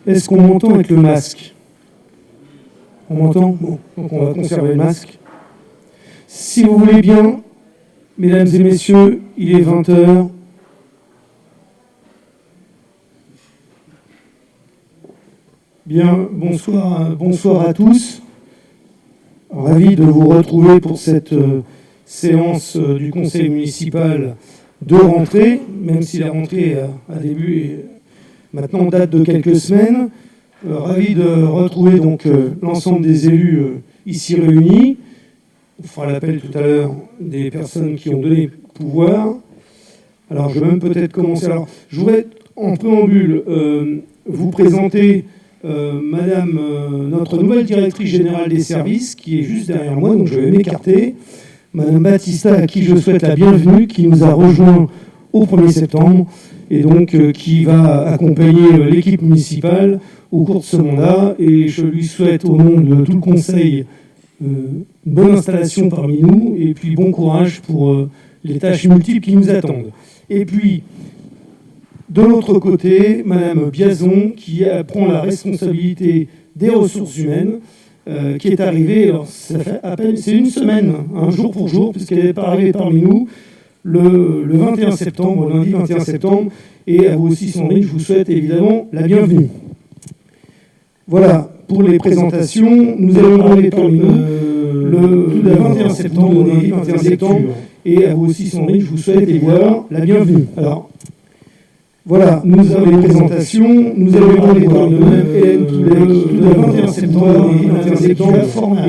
Est-ce qu'on m'entend avec le masque? On m'entend? Bon, donc on va conserver le masque. Si vous voulez bien, mesdames et messieurs, il est 20h. Bien, bonsoir à tous. Ravi de vous retrouver pour cette séance du conseil municipal de rentrée, même si la rentrée a débuté et maintenant date de quelques semaines. Ravi de retrouver donc l'ensemble des élus ici réunis. On fera l'appel tout à l'heure des personnes qui ont donné pouvoir. Alors je vais même peut-être commencer. Alors je voudrais en préambule vous présenter Madame, notre nouvelle directrice générale des services, qui est juste derrière moi, donc je vais m'écarter. Madame Battista, à qui je souhaite la bienvenue, qui nous a rejoint au 1er septembre, et donc qui va accompagner l'équipe municipale au cours de ce mandat. Et je lui souhaite, au nom de tout le conseil, bonne installation parmi nous, et puis bon courage pour les tâches multiples qui nous attendent. Et puis, de l'autre côté, Madame Biazon, qui prend la responsabilité des ressources humaines, qui est arrivée, alors ça fait à peine, c'est une semaine, un jour pour jour, puisqu'elle n'est pas arrivée parmi nous, le 21 septembre, lundi 21 septembre, et à vous aussi Sandrine, je vous souhaite évidemment la bienvenue. Voilà, pour les présentations, nous allons arriver parmi nous le 21 septembre, lundi 21 septembre, et à vous aussi Sandrine, je vous souhaite évidemment la bienvenue. Alors, voilà, nous avons les présentations, nous allons parler par le 21 septembre,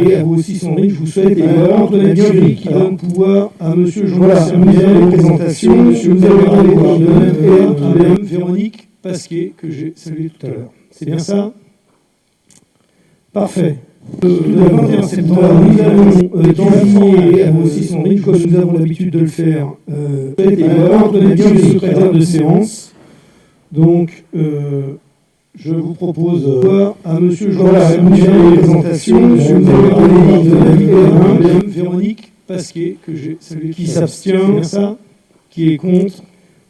et à vous aussi Sandrine, je vous souhaite également la bienvenue qui donne pouvoir à monsieur Jean. Voilà, nous avons les présentations, nous allons parler par le Véronique Pasquier, que j'ai salué tout à l'heure. C'est bien ça? Parfait. Le 21 septembre, nous allons désigner à vous aussi Sandrine, comme nous avons l'habitude de le faire, également le secrétaire de séance. Donc, je vous propose à monsieur Jean, voilà, nous avons les présentations, monsieur Madame Véronique Pasquier, que j'ai salué, qui s'abstient, ça, qui est contre.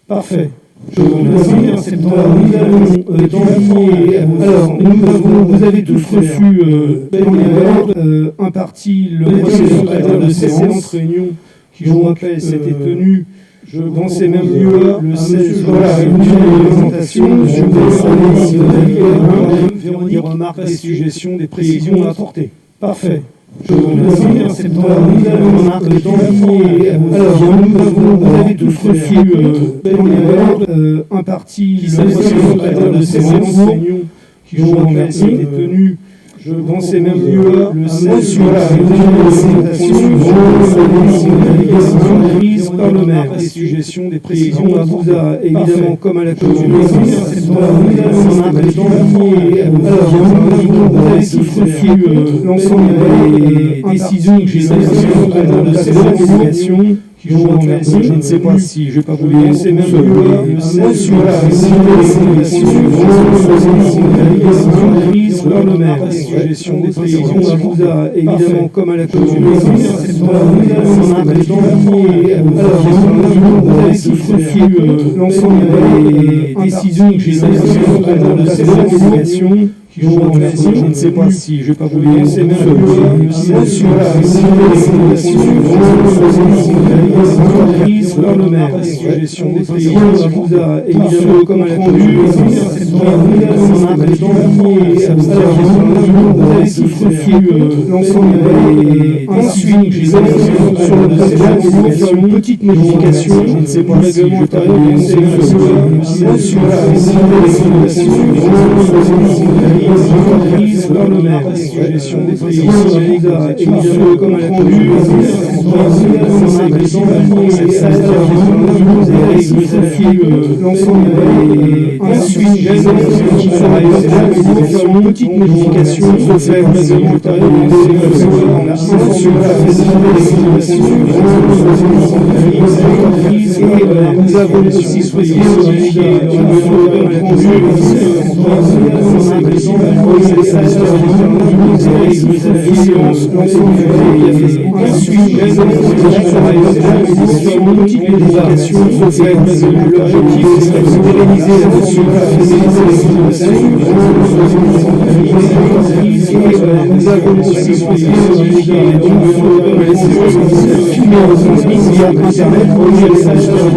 Parfait. Je vous remercie. En septembre, nous allons désigner à vous. Alors, vous avez tous reçu un parti, le premier secrétaire de séance, réunion qui, je vous rappelle, s'était tenue. Je pensais même mieux le 16 juin, la présentation, monsieur Véronique remarque des suggestions, des précisions à apporter. Parfait. Je vous remercie. En septembre, nous allons remarquer vous avez tous reçu un parti, le secrétaire de séance, réunion qui, je vous rappelle, s'était tenue. Je pensais même mieux le 16 juin, la prise par le maire. Des suggestions, des précisions à vous a évidemment comme à la commune. Vous avez tous reçu l'ensemble des décisions que j'ai prises de ces organisations. Je ne sais pas si je ne vais pas vous les laisser même sur la prise par le maire. Des suggestions, des précisions à vous a évidemment comme à la commune. Vous avez tous reçu l'ensemble des décisions que j'ai prises de ces organisations. Je ne sais pas si je ne vais pas vous les laisser même sur la prise par le maire. Des suggestions, des précisions à vous a évidemment comme à la commune. Vous avez tous reçu l'ensemble des ensuite j'ai sur une petite modification, je ne sais pas si je vais pas vous les laisser sur la prise par le maire. Des suggestions, des précisions évidemment comme à la commune. L'ensemble des ensuite j'ai une petite modification pour faire nous avons aussi souhaité l'objectif serait de pérenniser la Nous avons aussi choisi filmer via Internet, relier les acheteurs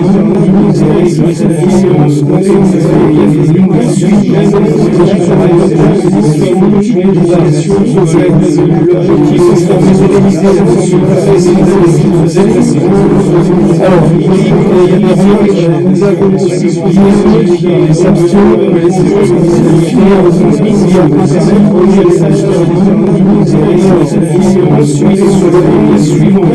alors, nous avons aussi choisi les acheteurs ensuite sur le suivant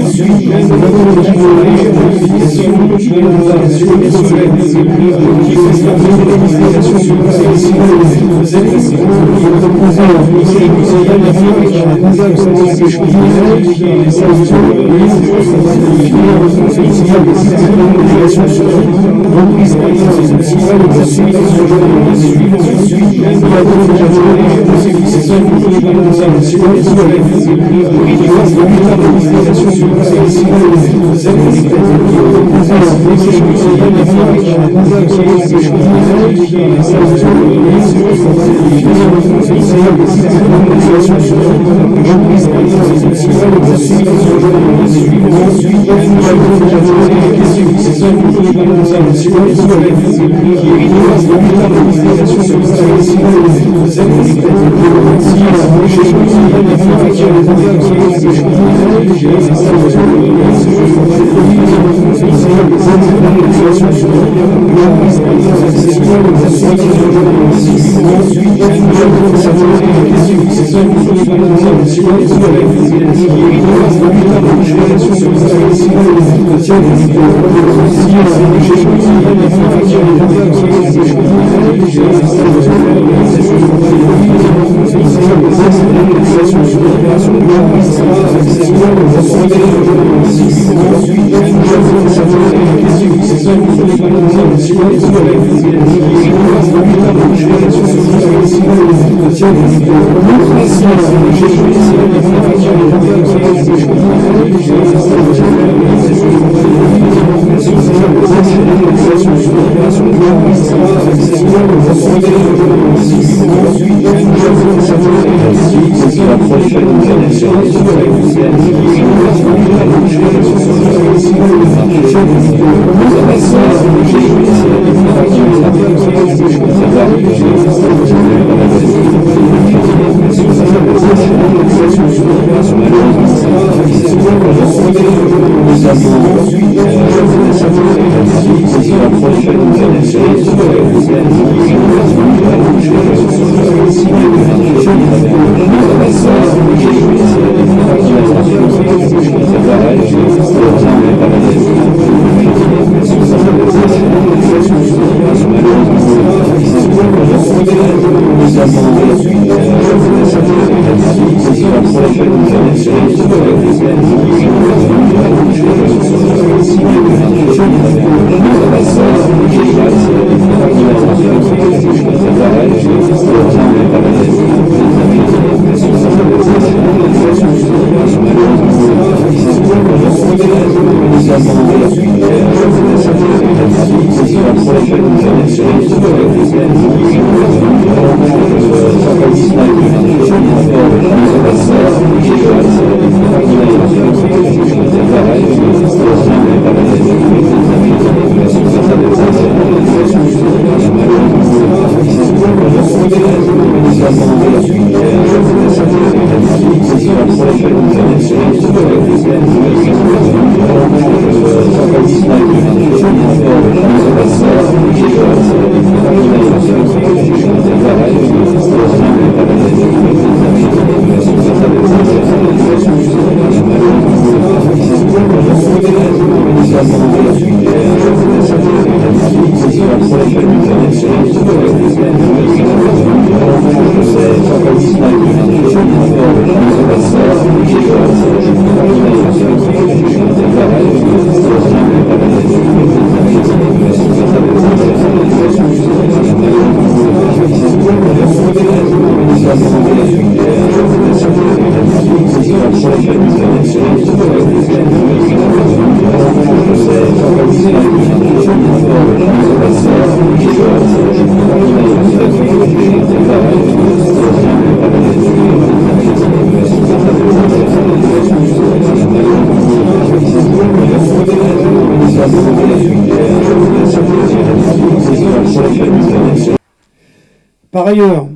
Par ailleurs,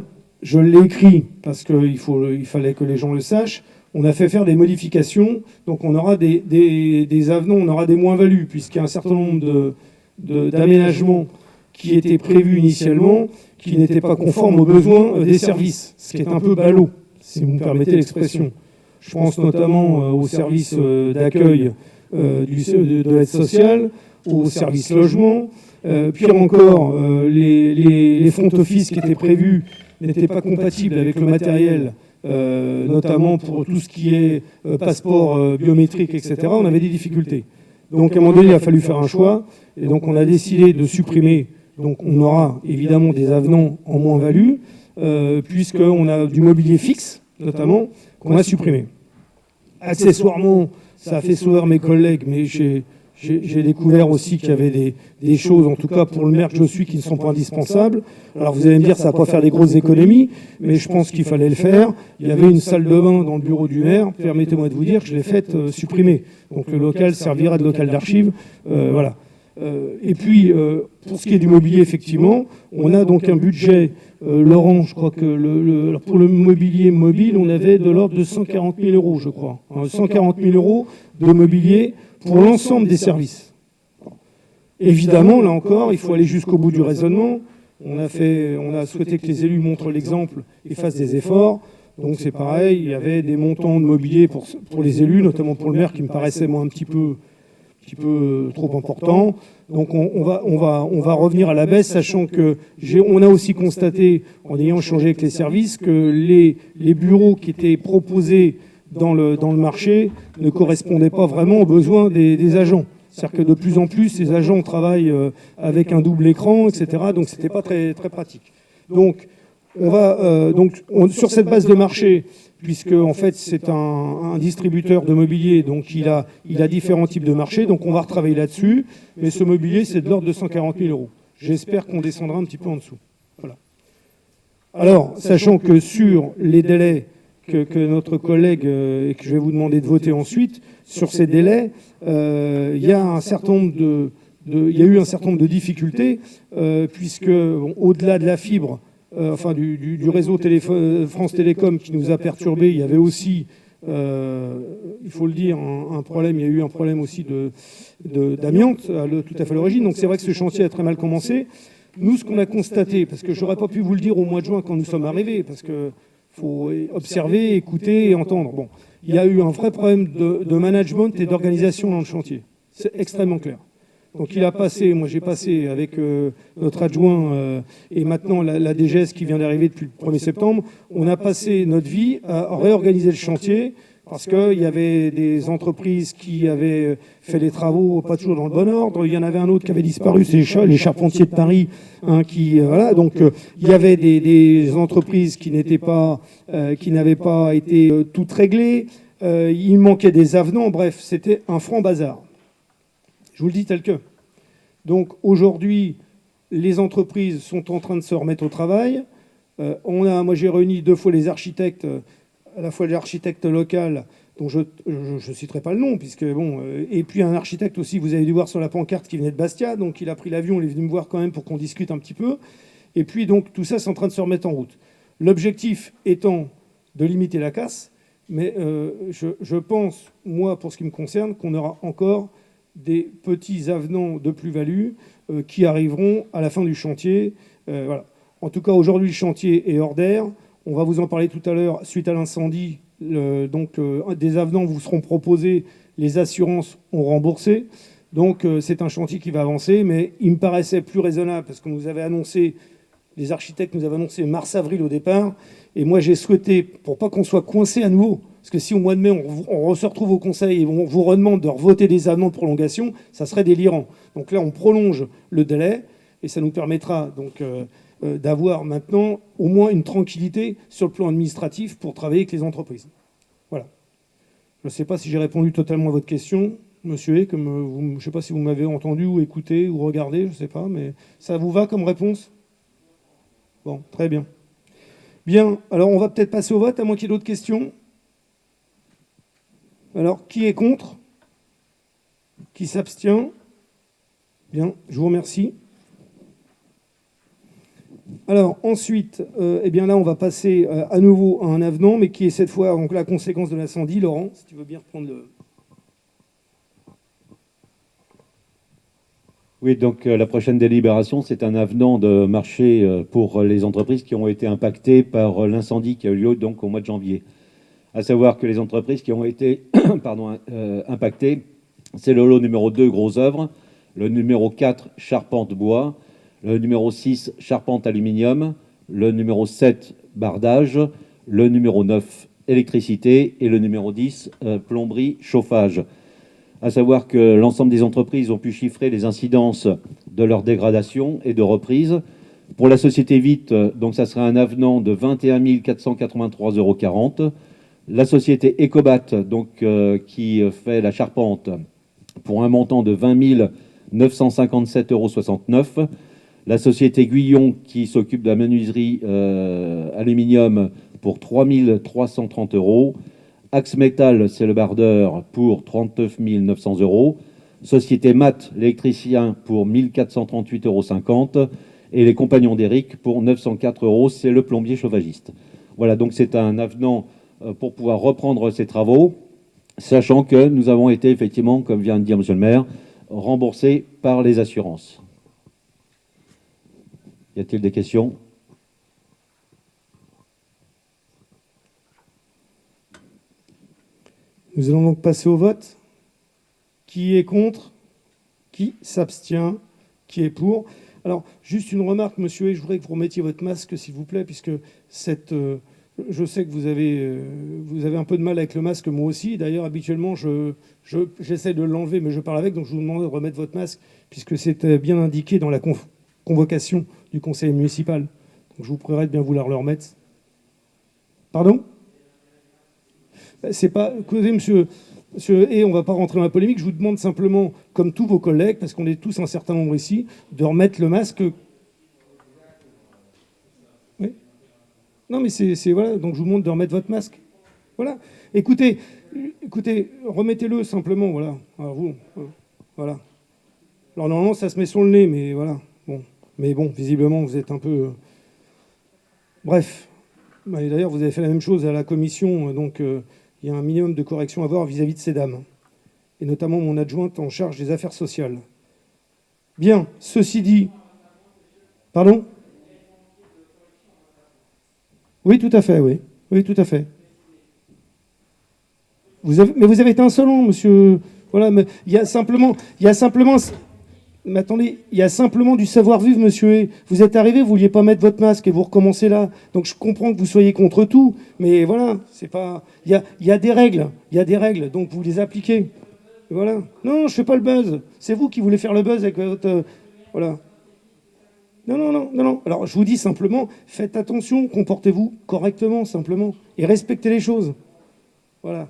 je l'ai écrit parce qu'il fallait que les gens le sachent, on a fait faire des modifications, donc on aura des avenants, on aura des moins-values, puisqu'il y a un certain nombre d'aménagements qui étaient prévus initialement, qui n'étaient pas conformes aux besoins des services, ce qui est un peu ballot, si vous me permettez l'expression. Je pense notamment aux services d'accueil de l'aide sociale, aux services logement. Pire encore, les front office qui étaient prévus n'étaient pas compatibles avec le matériel, notamment pour tout ce qui est passeport biométrique, etc. On avait des difficultés. Donc à un moment donné, il a fallu faire un choix, et donc on a décidé de supprimer. Donc on aura évidemment des avenants en moins-value, puisqu'on a du mobilier fixe, notamment, qu'on a supprimé. Accessoirement, ça a fait sourire mes collègues, mais j'ai découvert aussi qu'il y avait des choses, en tout cas pour le maire que je suis, qui ne sont pas indispensables. Alors vous allez me dire, ça ne va pas faire des grosses économies, mais je pense qu'il fallait le faire. Il y avait une salle de bain dans le bureau du maire, permettez-moi de vous dire que je l'ai faite supprimer. Donc le local servira de local d'archives. Voilà. Et puis, pour ce qui est du mobilier, effectivement, on a donc un budget, Laurent, je crois que pour le mobilier mobile, on avait de l'ordre de 140 000 euros, je crois. 140 000 euros de mobilier pour l'ensemble des services. Évidemment, là encore, il faut aller jusqu'au bout du raisonnement. On a souhaité que les élus montrent l'exemple et fassent des efforts. Donc c'est pareil, il y avait des montants de mobilier pour les élus, notamment pour le maire, qui me paraissaient moi un petit peu trop important. Donc on va revenir à la baisse, sachant que on a aussi constaté, en ayant échangé avec les services, que les bureaux qui étaient proposés dans le marché ne correspondaient pas vraiment aux besoins des agents. C'est-à-dire que de plus en plus, les agents travaillent avec un double écran, etc. Donc c'était pas très, très pratique. Donc on va sur cette base de marché, puisque en fait c'est un distributeur de mobilier, donc il a différents types de marchés, donc on va retravailler là-dessus, mais ce mobilier c'est de l'ordre de 140 000 euros. J'espère qu'on descendra un petit peu en dessous. Voilà. Alors, sachant que sur les délais que notre collègue, et que je vais vous demander de voter ensuite, sur ces délais, il y a eu un certain nombre de difficultés, puisque au-delà de la fibre, du réseau France Télécom qui nous a perturbés, il y avait aussi, il faut le dire, un problème. Il y a eu un problème aussi d'amiante tout à fait à l'origine. Donc c'est vrai que ce chantier a très mal commencé. Nous, ce qu'on a constaté, parce que je n'aurais pas pu vous le dire au mois de juin quand nous sommes arrivés, parce que faut observer, écouter et entendre. Bon, il y a eu un vrai problème de management et d'organisation dans le chantier. C'est extrêmement clair. Donc moi j'ai passé avec notre adjoint et maintenant la DGS qui vient d'arriver depuis le 1er septembre, on a passé notre vie à réorganiser le chantier parce qu'il y avait des entreprises qui avaient fait les travaux pas toujours dans le bon ordre. Il y en avait un autre qui avait disparu, c'est les charpentiers de Paris, voilà. Donc il y avait des entreprises qui n'avaient pas été toutes réglées. Il manquait des avenants. Bref, c'était un franc bazar. Je vous le dis tel que. Donc aujourd'hui, les entreprises sont en train de se remettre au travail. Moi j'ai réuni 2 fois les architectes, à la fois l'architecte local, dont je ne citerai pas le nom, et puis un architecte aussi, vous avez dû voir sur la pancarte, qui venait de Bastia, donc il a pris l'avion, il est venu me voir quand même pour qu'on discute un petit peu. Et puis donc tout ça, c'est en train de se remettre en route. L'objectif étant de limiter la casse, mais je pense, moi, pour ce qui me concerne, qu'on aura encore des petits avenants de plus-value qui arriveront à la fin du chantier. Voilà. En tout cas, aujourd'hui, le chantier est hors d'air. On va vous en parler tout à l'heure. Suite à l'incendie, des avenants vous seront proposés. Les assurances ont remboursé. Donc, c'est un chantier qui va avancer. Mais il me paraissait plus raisonnable parce qu'on nous avait annoncé, les architectes nous avaient annoncé mars-avril au départ. Et moi, j'ai souhaité, pour pas qu'on soit coincé à nouveau, parce que si au mois de mai, on se retrouve au Conseil et on vous redemande de revoter des avenants de prolongation, ça serait délirant. Donc là, on prolonge le délai et ça nous permettra donc d'avoir maintenant au moins une tranquillité sur le plan administratif pour travailler avec les entreprises. Voilà. Je ne sais pas si j'ai répondu totalement à votre question, monsieur E, je ne sais pas si vous m'avez entendu ou écouté ou regardé, je ne sais pas, mais ça vous va comme réponse ? Bon, très bien. Bien, alors on va peut-être passer au vote, à moins qu'il y ait d'autres questions. Alors, qui est contre? Qui s'abstient? Bien, je vous remercie. Alors ensuite, eh bien là, on va passer à nouveau à un avenant, mais qui est cette fois donc, la conséquence de l'incendie. Laurent, si tu veux bien reprendre le... Oui, donc la prochaine délibération, c'est un avenant de marché pour les entreprises qui ont été impactées par l'incendie qui a eu lieu donc au mois de janvier. À savoir que les entreprises qui ont été impactées, c'est le lot numéro 2, gros œuvres, le numéro 4, charpente bois, le numéro 6, charpente aluminium, le numéro 7, bardage, le numéro 9, électricité et le numéro 10, plomberie, chauffage. À savoir que l'ensemble des entreprises ont pu chiffrer les incidences de leur dégradation et de reprise. Pour la société Vite, donc ça sera un avenant de 21 483,40 €. La société Ecobat, donc, qui fait la charpente, pour un montant de 20 957,69 €. La société Guyon, qui s'occupe de la menuiserie aluminium, pour 3 330 €. Axe Métal, c'est le bardeur, pour 39 900 €. Société Mat, l'électricien, pour 1 438,50 €. Et les compagnons d'Éric, pour 904 €, c'est le plombier chauffagiste. Voilà, donc c'est un avenant pour pouvoir reprendre ces travaux, sachant que nous avons été effectivement, comme vient de dire monsieur le maire, remboursés par les assurances. Y a-t-il des questions ? Nous allons donc passer au vote. Qui est contre? Qui s'abstient? Qui est pour? Alors, juste une remarque, monsieur, et je voudrais que vous remettiez votre masque, s'il vous plaît, puisque je sais que vous avez un peu de mal avec le masque, moi aussi. D'ailleurs, habituellement, j'essaie de l'enlever, mais je parle avec, donc je vous demande de remettre votre masque, puisque c'était bien indiqué dans la convocation du conseil municipal. Donc, je vous prierai de bien vouloir le remettre. Pardon? C'est pas... Écoutez, monsieur, et on ne va pas rentrer dans la polémique, je vous demande simplement, comme tous vos collègues, parce qu'on est tous un certain nombre ici, de remettre le masque. Oui. Non, mais voilà, donc je vous demande de remettre votre masque. Voilà. Écoutez, remettez-le simplement, voilà. Alors vous, voilà. Alors normalement, ça se met sur le nez, mais voilà. Bon. Mais bon, visiblement, vous êtes un peu... Bref. Et d'ailleurs, vous avez fait la même chose à la commission, donc... il y a un minimum de correction à avoir vis-à-vis de ces dames, et notamment mon adjointe en charge des affaires sociales. Bien, ceci dit... Pardon? Oui, tout à fait, oui. Oui, tout à fait. Mais vous avez été insolent, monsieur. Voilà, mais il y a simplement... Mais attendez, il y a simplement du savoir-vivre, monsieur. Vous êtes arrivé, vous ne vouliez pas mettre votre masque et vous recommencez là. Donc je comprends que vous soyez contre tout, mais voilà, c'est pas... Il y a des règles, donc vous les appliquez. Voilà. Non, je ne fais pas le buzz. C'est vous qui voulez faire le buzz avec votre... voilà. Non. Alors je vous dis simplement, faites attention, comportez-vous correctement, simplement, et respectez les choses. Voilà.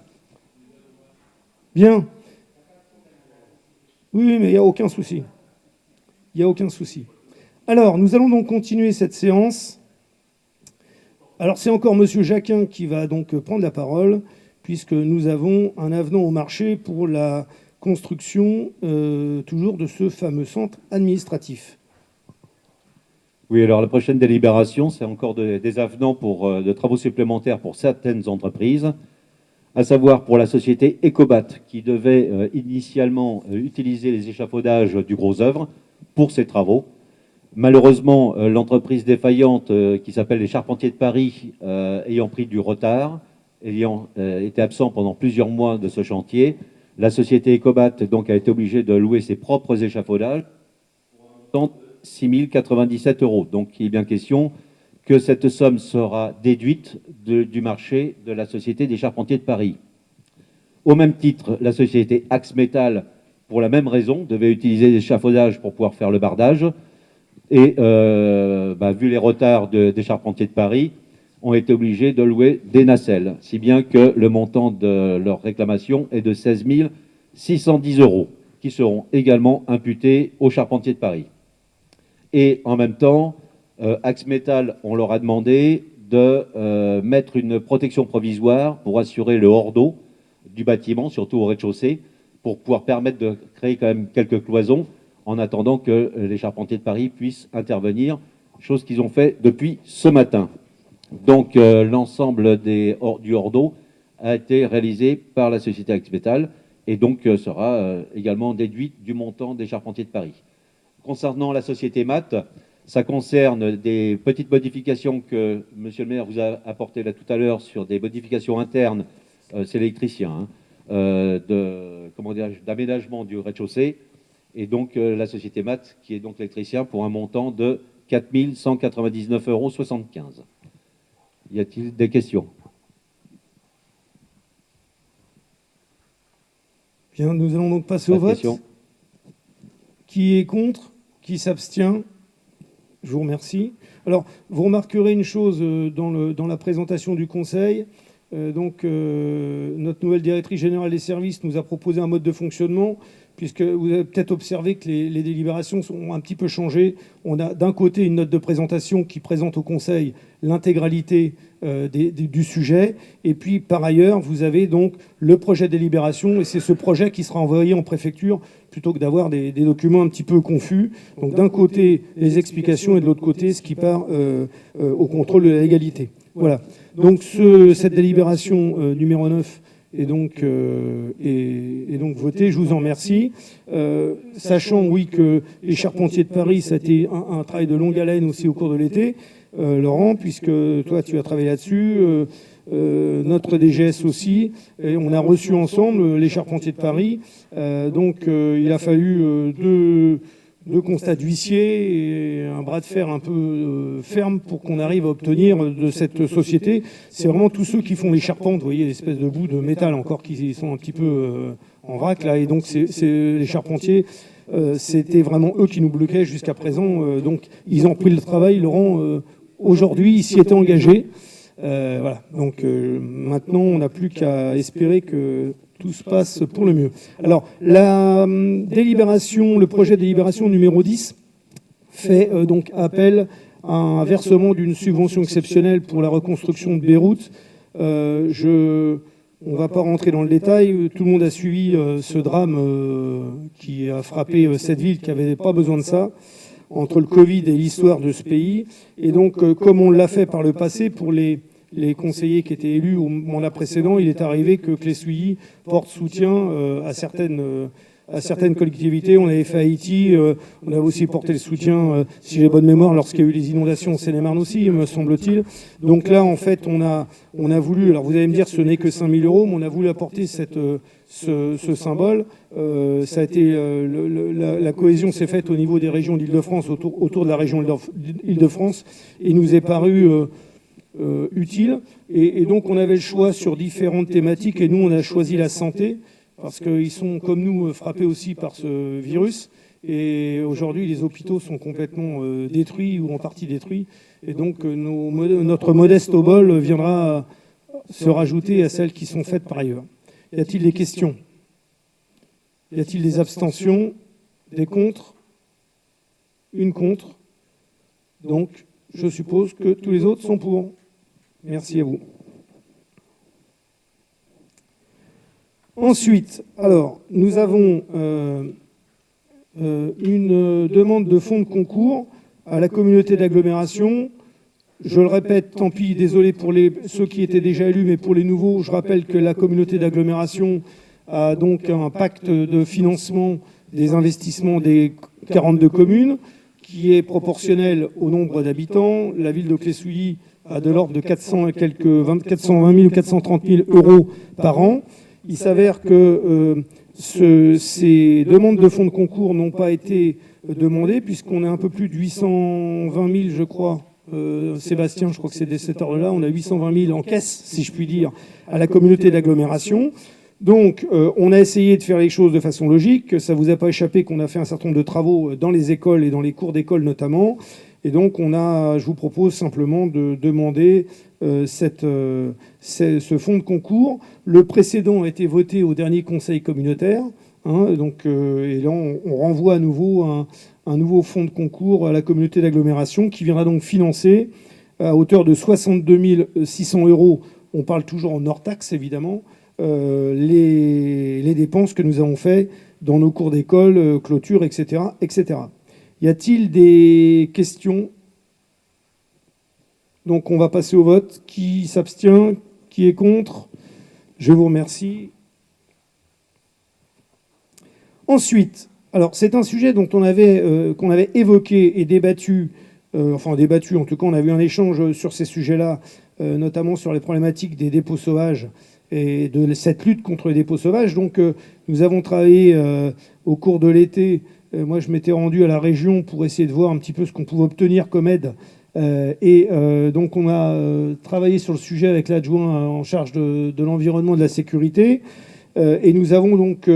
Bien. Oui, mais il n'y a aucun souci. Il n'y a aucun souci. Alors, nous allons donc continuer cette séance. Alors, c'est encore monsieur Jacquin qui va donc prendre la parole, puisque nous avons un avenant au marché pour la construction, toujours de ce fameux centre administratif. Oui, alors la prochaine délibération, c'est encore des avenants pour de travaux supplémentaires pour certaines entreprises, à savoir pour la société Ecobat, qui devait initialement utiliser les échafaudages du gros œuvre pour ses travaux. Malheureusement, l'entreprise défaillante qui s'appelle les Charpentiers de Paris, ayant pris du retard, ayant été absent pendant plusieurs mois de ce chantier, la société Ecobat donc, a été obligée de louer ses propres échafaudages pour un montant de 6 097 €. Donc il est bien question que cette somme sera déduite du marché de la Société des Charpentiers de Paris. Au même titre, la société Axe Métal, pour la même raison, devait utiliser des échafaudages pour pouvoir faire le bardage. Et vu les retards des Charpentiers de Paris, ont été obligés de louer des nacelles, si bien que le montant de leur réclamation est de 16 610 €, qui seront également imputés aux Charpentiers de Paris. Et en même temps, Axe Métal, on leur a demandé de mettre une protection provisoire pour assurer le hors d'eau du bâtiment, surtout au rez-de-chaussée, pour pouvoir permettre de créer quand même quelques cloisons en attendant que les charpentiers de Paris puissent intervenir, chose qu'ils ont fait depuis ce matin. Donc l'ensemble du hors d'eau a été réalisé par la société Axmetal et donc sera également déduit du montant des charpentiers de Paris. Concernant la société MAT, ça concerne des petites modifications que monsieur le maire vous a apportées là tout à l'heure sur des modifications internes, c'est l'électricien, d'aménagement du rez-de-chaussée, et donc la société MAT qui est donc l'électricien pour un montant de 4 199,75 €. Y a-t-il des questions? Bien, nous allons donc passer au vote. Qui est contre? Qui s'abstient? Je vous remercie. Alors, vous remarquerez une chose dans la présentation du Conseil. Notre nouvelle directrice générale des services nous a proposé un mode de fonctionnement, puisque vous avez peut-être observé que les délibérations ont un petit peu changé. On a d'un côté une note de présentation qui présente au Conseil l'intégralité du sujet, et puis par ailleurs, vous avez donc le projet de délibération, et c'est ce projet qui sera envoyé en préfecture, plutôt que d'avoir des documents un petit peu confus. Donc d'un côté, les explications, et de l'autre côté, ce qui part au contrôle de la légalité. Voilà. Donc cette délibération numéro 9 est donc votée. Je vous en remercie. Sachant, oui, que les charpentiers de Paris, ça a été un travail de longue haleine aussi au cours de l'été. Laurent, puisque toi, tu as travaillé là-dessus. Notre DGS aussi. Et on a reçu ensemble les charpentiers de Paris. Il a fallu deux constats d'huissier et un bras de fer un peu ferme pour qu'on arrive à obtenir de cette société. C'est vraiment tous ceux qui font les charpentes, vous voyez, l'espèce de bouts de métal encore qui sont un petit peu en vrac là. Et donc c'est les charpentiers, c'était vraiment eux qui nous bloquaient jusqu'à présent. Donc ils ont pris le travail. Laurent, aujourd'hui, ils s'y étaient engagés. Voilà. Donc maintenant, on n'a plus qu'à espérer que tout se passe pour le mieux. Alors, la délibération, le projet de délibération numéro 10 fait donc appel à un versement d'une subvention exceptionnelle pour la reconstruction de Beyrouth. On ne va pas rentrer dans le détail. Tout le monde a suivi ce drame qui a frappé cette ville qui n'avait pas besoin de ça, entre le Covid et l'histoire de ce pays. Et donc, comme on l'a fait par le passé pour les conseillers qui étaient élus au mandat précédent, il est arrivé que Clé-Souilly porte soutien à certaines collectivités. On avait fait Haïti, on avait aussi porté le soutien, si j'ai bonne mémoire, lorsqu'il y a eu les inondations en Seine-et-Marne aussi, me semble-t-il. Donc là, en fait, on a voulu, alors vous allez me dire ce n'est que 5 000 €, mais on a voulu apporter ce symbole. Ça a été la cohésion s'est faite au niveau des régions d'Île-de-France, autour de la région d'Île-de-France, et il nous est paru utile. Et donc on avait le choix sur différentes thématiques, et nous on a choisi la santé, parce qu'ils sont comme nous frappés aussi par ce virus. Et aujourd'hui les hôpitaux sont complètement détruits ou en partie détruits. Et donc notre modeste obole viendra se rajouter à celles qui sont faites par ailleurs. Y a-t-il des questions? Y a-t-il des abstentions? Des contre? Une contre? Donc je suppose que tous les autres sont pour. Merci à vous. Ensuite, alors, nous avons une demande de fonds de concours à la communauté d'agglomération. Je le répète, tant pis, désolé pour ceux qui étaient déjà élus, mais pour les nouveaux, je rappelle que la communauté d'agglomération a donc un pacte de financement des investissements des 42 communes qui est proportionnel au nombre d'habitants. La ville de Clé-Souilly a de l'ordre de 420 000 ou 430 000 € par an. Il s'avère que ces demandes de fonds de concours n'ont pas été demandées, puisqu'on a un peu plus de 820 000, je crois. Sébastien, je crois que c'est dès cette heure-là, on a 820 000 en caisse, si je puis dire, à la communauté d'agglomération. Donc, on a essayé de faire les choses de façon logique. Ça ne vous a pas échappé qu'on a fait un certain nombre de travaux dans les écoles et dans les cours d'école notamment. Et donc, je vous propose simplement de demander ce fonds de concours. Le précédent a été voté au dernier conseil communautaire. Et là, on renvoie à nouveau un nouveau fonds de concours à la communauté d'agglomération qui viendra donc financer à hauteur de 62 600 euros. On parle toujours en hors taxe, évidemment, les dépenses que nous avons faites dans nos cours d'école, clôture, etc., etc. Y a-t-il des questions? Donc on va passer au vote. Qui s'abstient? Qui est contre? Je vous remercie. Ensuite, alors c'est un sujet dont qu'on avait évoqué et débattu, en tout cas on a eu un échange sur ces sujets-là, notamment sur les problématiques des dépôts sauvages et de cette lutte contre les dépôts sauvages. Donc nous avons travaillé au cours de l'été. Moi je m'étais rendu à la région pour essayer de voir un petit peu ce qu'on pouvait obtenir comme aide. Donc on a travaillé sur le sujet avec l'adjoint en charge de l'environnement et de la sécurité. Et nous avons donc...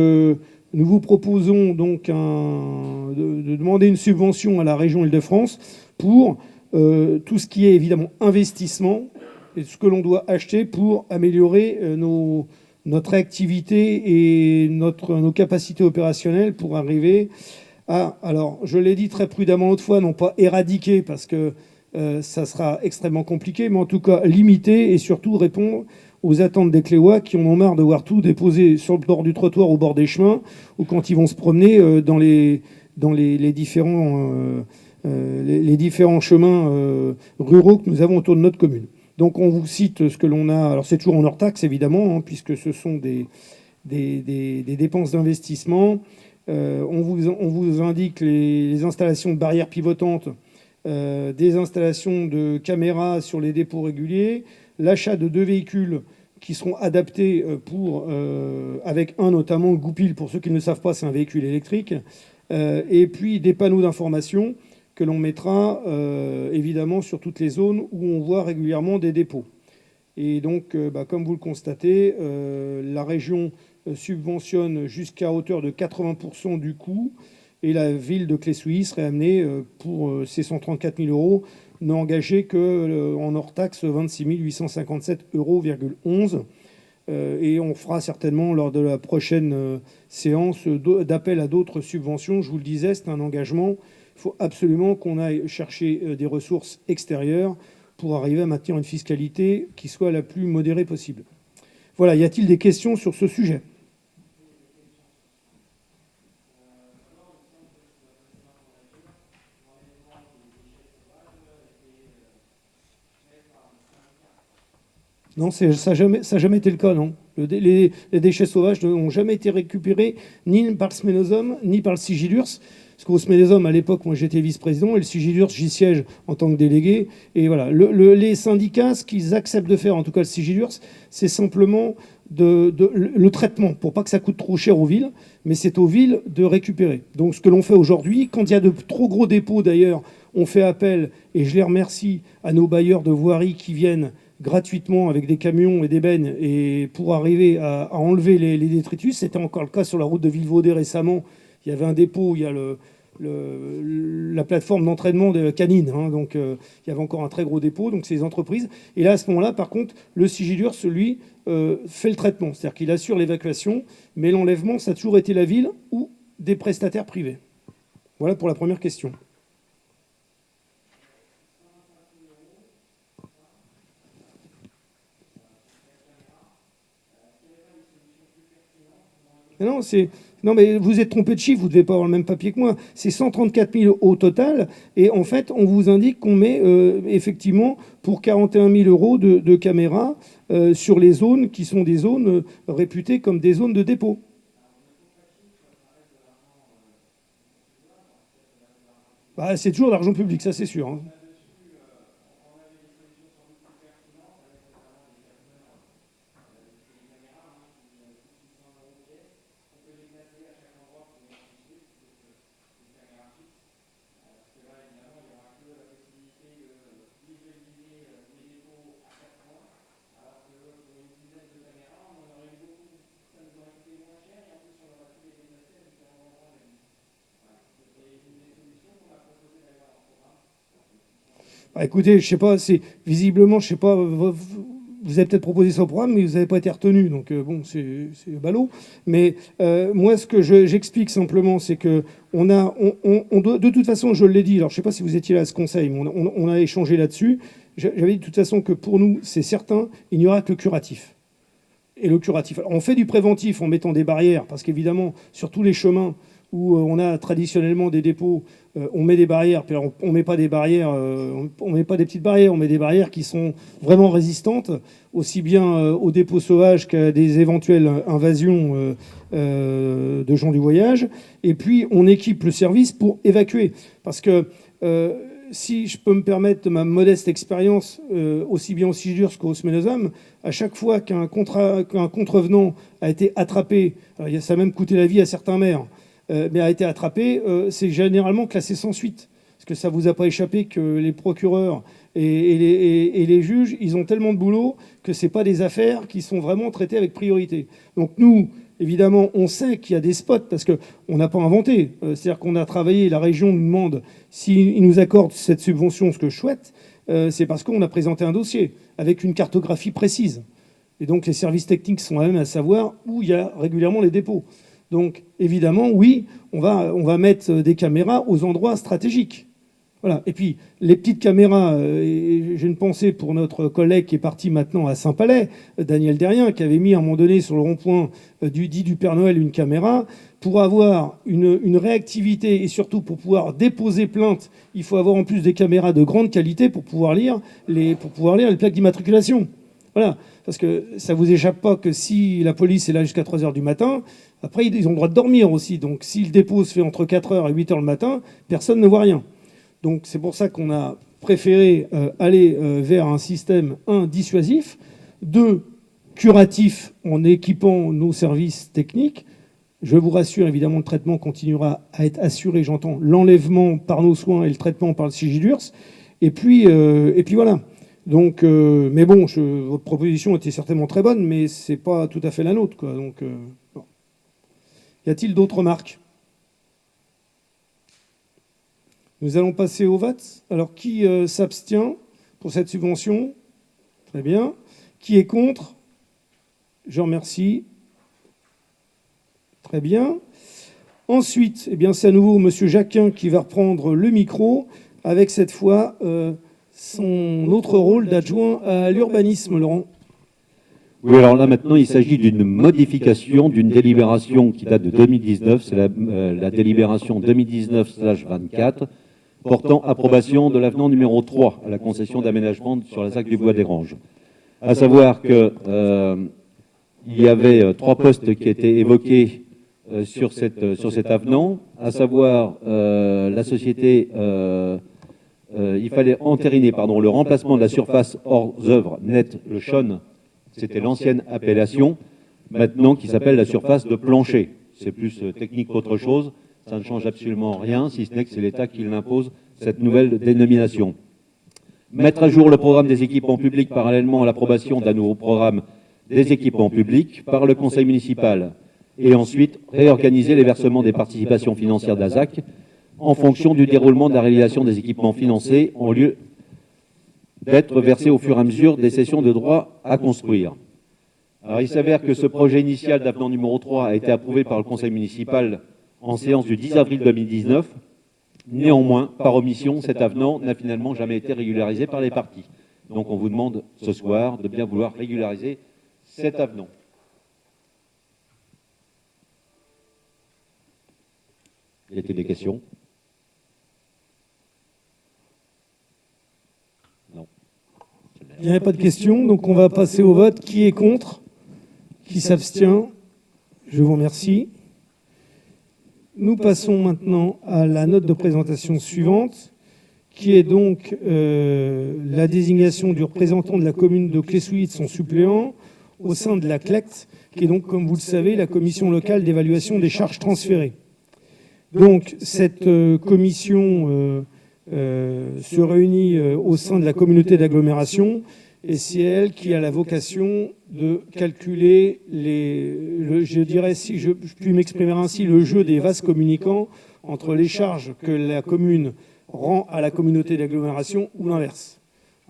Nous vous proposons donc de demander une subvention à la région Île-de-France pour tout ce qui est évidemment investissement et ce que l'on doit acheter pour améliorer notre activité et nos capacités opérationnelles pour arriver à, alors je l'ai dit très prudemment autrefois, non pas éradiquer parce que ça sera extrêmement compliqué, mais en tout cas limiter et surtout répondre aux attentes des Cléois qui en ont marre de voir tout déposé sur le bord du trottoir, au bord des chemins, ou quand ils vont se promener dans les différents chemins ruraux que nous avons autour de notre commune. Donc on vous cite ce que l'on a. Alors c'est toujours en hors taxe évidemment, hein, puisque ce sont des dépenses d'investissement. On vous indique les installations de barrières pivotantes, des installations de caméras sur les dépôts réguliers, l'achat de 2 véhicules qui seront adaptés avec un notamment Goupil, pour ceux qui ne le savent pas, c'est un véhicule électrique, et puis des panneaux d'information que l'on mettra évidemment sur toutes les zones où on voit régulièrement des dépôts. Et donc, comme vous le constatez, la région subventionne jusqu'à hauteur de 80% du coût, et la ville de Clé-Souilly serait amenée, pour ces 134 000 euros, n'a engagé qu'en hors taxe 26 857,11 euros. Et on fera certainement lors de la prochaine séance d'appel à d'autres subventions. Je vous le disais, c'est un engagement. Il faut absolument qu'on aille chercher des ressources extérieures pour arriver à maintenir une fiscalité qui soit la plus modérée possible. Voilà, y a-t-il des questions sur ce sujet ? Non, ça n'a jamais été le cas, non. Les déchets sauvages n'ont jamais été récupérés ni par le Sménosome, ni par le Sigilurs. Parce qu'au Sménosome, à l'époque, moi j'étais vice-président, et le Sigilurs, j'y siège en tant que délégué. Et voilà, les syndicats, ce qu'ils acceptent de faire, en tout cas le Sigilurs, c'est simplement le traitement, pour pas que ça coûte trop cher aux villes, mais c'est aux villes de récupérer. Donc ce que l'on fait aujourd'hui, quand il y a de trop gros dépôts d'ailleurs, on fait appel, et je les remercie, à nos bailleurs de voirie qui viennent gratuitement avec des camions et des bennes et pour arriver à enlever les détritus. C'était encore le cas sur la route de Villevaudet récemment. Il y avait un dépôt, il y a la plateforme d'entraînement de canine, hein, donc il y avait encore un très gros dépôt, donc c'est les entreprises. Et là, à ce moment-là, par contre, le Sigilurs, celui, fait le traitement, c'est-à-dire qu'il assure l'évacuation, mais l'enlèvement, ça a toujours été la ville ou des prestataires privés. Voilà pour la première question. Non, mais vous êtes trompé de chiffre, vous ne devez pas avoir le même papier que moi. C'est 134 000 au total. Et en fait, on vous indique qu'on met effectivement pour 41 000 euros de caméras sur les zones qui sont des zones réputées comme des zones de dépôt. Bah, c'est toujours l'argent public, ça c'est sûr, hein. Bah, écoutez, je sais pas, visiblement, je sais pas, vous avez peut-être proposé ça au programme, mais vous n'avez pas été retenu, donc bon, c'est ballot. Mais moi, ce que j'explique simplement, c'est que on doit, de toute façon, je l'ai dit, alors je sais pas si vous étiez là à ce conseil, mais on a échangé là-dessus. j'avais dit de toute façon que pour nous, c'est certain, il n'y aura que le curatif. Et le curatif. Alors, on fait du préventif en mettant des barrières, parce qu'évidemment, sur tous les chemins où on a traditionnellement des dépôts, on met des barrières, puis alors on met pas des barrières, on met pas des petites barrières, on met des barrières qui sont vraiment résistantes, aussi bien aux dépôts sauvages qu'à des éventuelles invasions de gens du voyage. Et puis on équipe le service pour évacuer, parce que si je peux me permettre de ma modeste expérience, aussi bien au Sigidurs qu'au Sménosum, à chaque fois qu'un contrevenant a été attrapé, ça a même coûté la vie à certains maires, mais a été attrapé, c'est généralement classé sans suite. Parce que ça ne vous a pas échappé que les procureurs et les juges, ils ont tellement de boulot que ce n'est pas des affaires qui sont vraiment traitées avec priorité. Donc nous, évidemment, on sait qu'il y a des spots parce qu'on n'a pas inventé. C'est-à-dire qu'on a travaillé, la région nous demande s'ils nous accordent cette subvention, ce que je souhaite, c'est parce qu'on a présenté un dossier avec une cartographie précise. Et donc les services techniques sont à même à savoir où il y a régulièrement les dépôts. Donc, évidemment, oui, on va mettre des caméras aux endroits stratégiques. Voilà. Et puis, les petites caméras, j'ai une pensée pour notre collègue qui est parti maintenant à Saint-Palais, Daniel Derrien, qui avait mis à un moment donné sur le rond-point du Père Noël une caméra. Pour avoir une réactivité et surtout pour pouvoir déposer plainte, il faut avoir en plus des caméras de grande qualité pour pouvoir lire les plaques d'immatriculation. Voilà. Parce que ça ne vous échappe pas que si la police est là jusqu'à 3 h du matin, après, ils ont le droit de dormir aussi. Donc, si le dépôt se fait entre 4 h et 8 h le matin, personne ne voit rien. Donc, c'est pour ça qu'on a préféré aller vers un système, 1, dissuasif, 2, curatif, en équipant nos services techniques. Je vous rassure, évidemment, le traitement continuera à être assuré, j'entends, l'enlèvement par nos soins et le traitement par le Sigidurs. Et puis voilà. Donc, mais bon, votre proposition était certainement très bonne, mais ce n'est pas tout à fait la nôtre, quoi. Donc, bon. Y a-t-il d'autres remarques? Nous allons passer au vote. Alors, qui s'abstient pour cette subvention? Très bien. Qui est contre? Je remercie. Très bien. Ensuite, eh bien, c'est à nouveau M. Jacquin qui va reprendre le micro, avec cette fois son autre rôle d'adjoint à l'urbanisme, Laurent. Oui, alors là maintenant, il s'agit d'une modification d'une délibération qui date de 2019, c'est la délibération 2019/24, portant approbation de l'avenant numéro 3 à la concession d'aménagement sur la ZAC du Bois des Granges. À savoir qu'il y avait 3 postes qui étaient évoqués sur cet avenant, à savoir la société, il fallait entériner le remplacement de la surface hors œuvre nette, le SHON. C'était l'ancienne appellation, maintenant qui s'appelle la surface de plancher. C'est plus technique qu'autre chose, ça ne change absolument rien, si ce n'est que c'est l'État qui l'impose, cette nouvelle dénomination. Mettre à jour le programme des équipements publics parallèlement à l'approbation d'un nouveau programme des équipements publics par le conseil municipal. Et ensuite, réorganiser les versements des participations financières de la ZAC en fonction du déroulement de la réalisation des équipements financés en lieu d'être versé au fur et à mesure des cessions de droits à construire. Alors, il s'avère que ce projet initial d'avenant numéro 3 a été approuvé par le conseil municipal en séance du 10 avril 2019. Néanmoins, par omission, cet avenant n'a finalement jamais été régularisé par les parties. Donc on vous demande ce soir de bien vouloir régulariser cet avenant. Y a-t-il des questions? Non. Il n'y a pas de questions, donc on va passer au vote. Qui est contre? Qui s'abstient? Je vous remercie. Nous passons maintenant à la note de présentation suivante, qui est donc la désignation du représentant de la commune de Clessouilly et de son suppléant au sein de la CLECT, qui est donc, comme vous le savez, la commission locale d'évaluation des charges transférées. Donc, cette commission se réunit au sein de la communauté d'agglomération et c'est elle qui a la vocation de calculer je dirais, si je puis m'exprimer ainsi, le jeu des vases communicants entre les charges que la commune rend à la communauté d'agglomération ou l'inverse.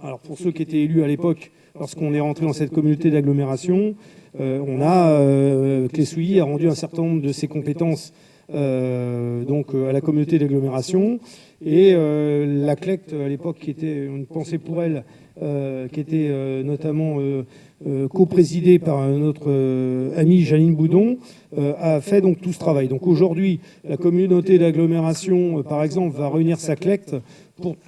Alors, pour ceux qui étaient élus à l'époque, lorsqu'on est rentré dans cette communauté d'agglomération, Clessouilly a rendu un certain nombre de ses compétences donc à la communauté d'agglomération et la CLECT à l'époque qui était une pensée pour elle qui était notamment coprésidée par notre amie Janine Boudon, a fait donc tout ce travail. Donc aujourd'hui, la communauté d'agglomération, par exemple, va réunir sa CLECT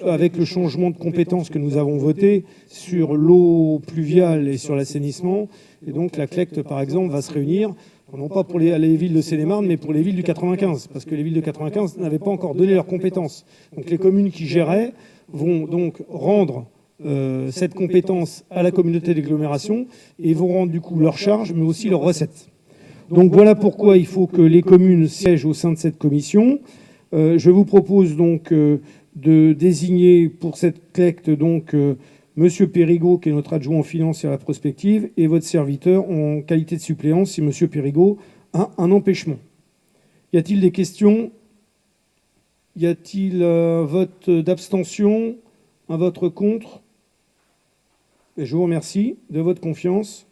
avec le changement de compétences que nous avons voté sur l'eau pluviale et sur l'assainissement. Et donc la CLECT, par exemple, va se réunir, non pas pour les villes de Seine-et-Marne, mais pour les villes du 95, parce que les villes de 95 n'avaient pas encore donné leurs compétences. Donc les communes qui géraient vont donc rendre cette compétence à la communauté d'agglomération et vont rendre du coup leurs charges, mais aussi leurs recettes. Donc voilà pourquoi il faut que les communes siègent au sein de cette commission. Je vous propose donc de désigner pour cette CLECT donc Monsieur Périgot, qui est notre adjoint en finance et à la prospective, et votre serviteur en qualité de suppléant si Monsieur Périgot a un empêchement. Y a-t-il des questions? Y a-t-il un vote d'abstention? Un vote contre? Et je vous remercie de votre confiance.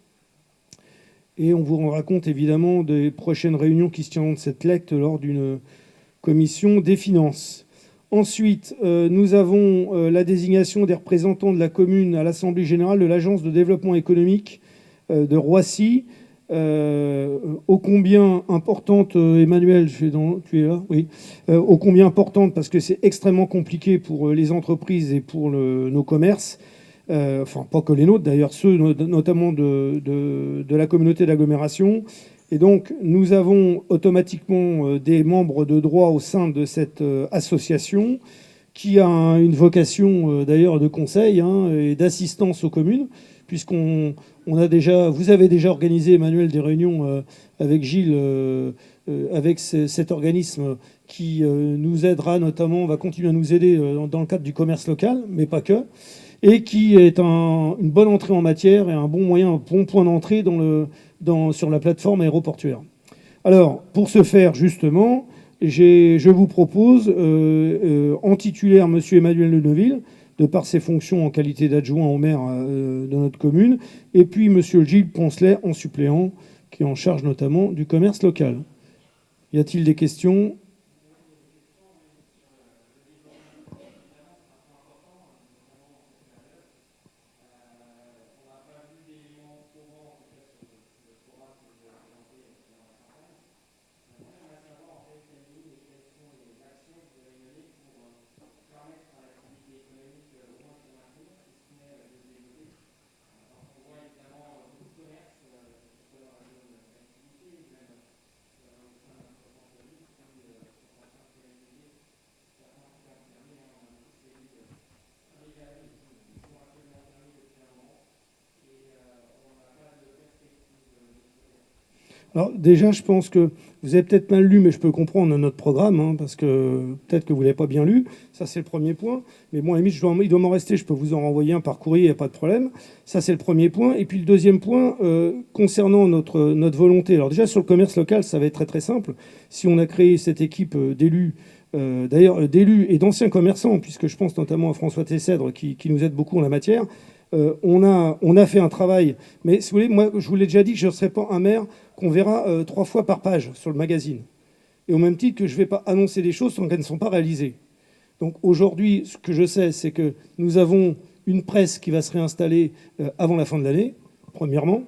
Et on vous rendra compte évidemment des prochaines réunions qui se tiendront de cette CLECT lors d'une commission des finances. Ensuite, nous avons la désignation des représentants de la commune à l'Assemblée générale de l'Agence de développement économique de Roissy. Ô combien importante, Emmanuel, tu es là, oui. Ô combien importante parce que c'est extrêmement compliqué pour les entreprises et pour nos commerces. Enfin, pas que les nôtres, d'ailleurs, ceux notamment de la communauté d'agglomération. Et donc, nous avons automatiquement des membres de droit au sein de cette association qui a une vocation d'ailleurs de conseil et d'assistance aux communes, puisqu'on a déjà, vous avez déjà organisé, Emmanuel, des réunions avec Gilles, avec cet organisme qui nous aidera notamment, va continuer à nous aider dans le cadre du commerce local, mais pas que, et qui est une bonne entrée en matière et un bon moyen, un bon point d'entrée sur la plateforme aéroportuaire. Alors, pour ce faire, justement, je vous propose, en titulaire, M. Emmanuel Leneville, de par ses fonctions en qualité d'adjoint au maire de notre commune, et puis M. Gilles Poncelet en suppléant, qui est en charge notamment du commerce local. Y a-t-il des questions ? Alors déjà, je pense que vous avez peut-être mal lu, mais je peux comprendre notre programme, parce que peut-être que vous ne l'avez pas bien lu. Ça, c'est le premier point. Mais bon, à la limite, il doit m'en rester. Je peux vous en renvoyer un par courrier, il n'y a pas de problème. Ça, c'est le premier point. Et puis le deuxième point, concernant notre volonté. Alors déjà, sur le commerce local, ça va être très très simple. Si on a créé cette équipe d'élus, d'ailleurs d'élus et d'anciens commerçants, puisque je pense notamment à François Tessèdre, qui nous aide beaucoup en la matière, on a fait un travail. Mais si vous voulez, moi, je vous l'ai déjà dit que je ne serai pas un maire qu'on verra 3 fois par page sur le magazine. Et au même titre que je ne vais pas annoncer des choses tant qu'elles ne sont pas réalisées. Donc aujourd'hui, ce que je sais, c'est que nous avons une presse qui va se réinstaller avant la fin de l'année, premièrement.